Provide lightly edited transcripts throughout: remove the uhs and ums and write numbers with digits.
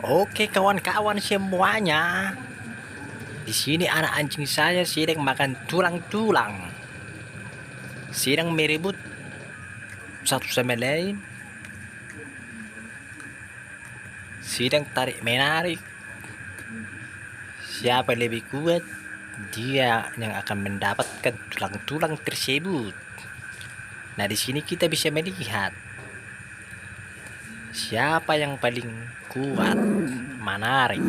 Oke kawan-kawan semuanya, di sini anak anjing saya sedang makan tulang-tulang, sedang meribut satu sama lain, sedang tarik menarik. Siapa lebih kuat, dia yang akan mendapatkan tulang-tulang tersebut. Nah, di sini kita bisa melihat siapa yang paling kuat menarik.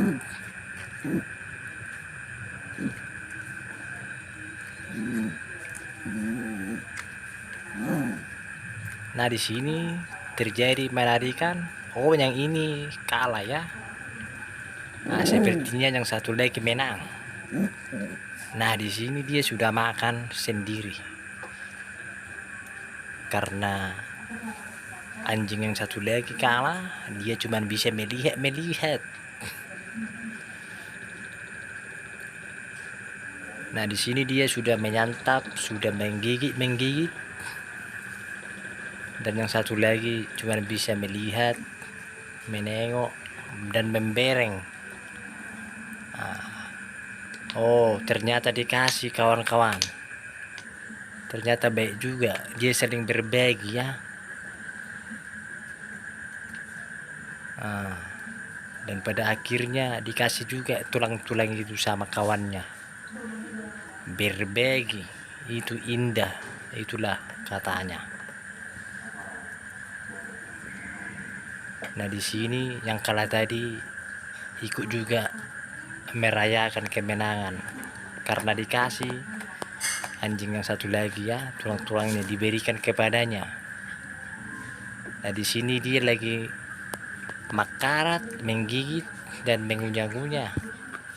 Nah, di sini terjadi menarikan. Oh, yang ini kalah ya. Nah, sepertinya yang satu lagi menang. Nah, di sini dia sudah makan sendiri. Karena anjing yang satu lagi kalah, dia cuma bisa melihat. Nah, di sini dia sudah menyantap, sudah menggigit. Dan yang satu lagi cuma bisa melihat, menengok, dan membereng. Oh, ternyata dikasih kawan-kawan. Ternyata baik juga, dia sering berbagi ya. Dan pada akhirnya dikasih juga tulang-tulang itu sama kawannya. Berbagi itu indah, itulah katanya. Nah, di sini yang kalah tadi ikut juga merayakan kemenangan karena dikasih anjing yang satu lagi ya, tulang-tulangnya diberikan kepadanya. Nah, di sini dia lagi makarat, menggigit dan mengunyah-ngunyah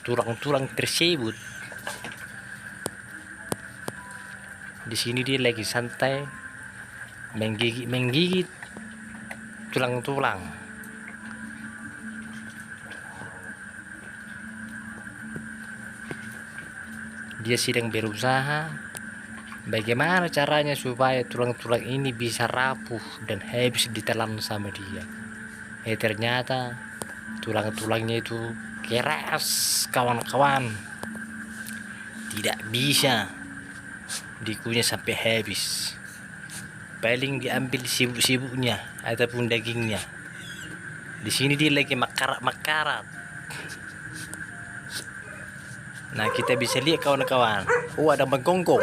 tulang-tulang tersebut. Di sini dia lagi santai menggigit tulang-tulang. Dia sedang berusaha bagaimana caranya supaya tulang-tulang ini bisa rapuh dan habis ditelan sama dia. Ternyata tulang-tulangnya itu keras kawan-kawan, tidak bisa dikunyah sampai habis. Paling diambil sibuk-sibuknya ataupun dagingnya. Di sini dia lagi makarat. Nah, kita bisa lihat kawan-kawan. Oh, ada menggonggong.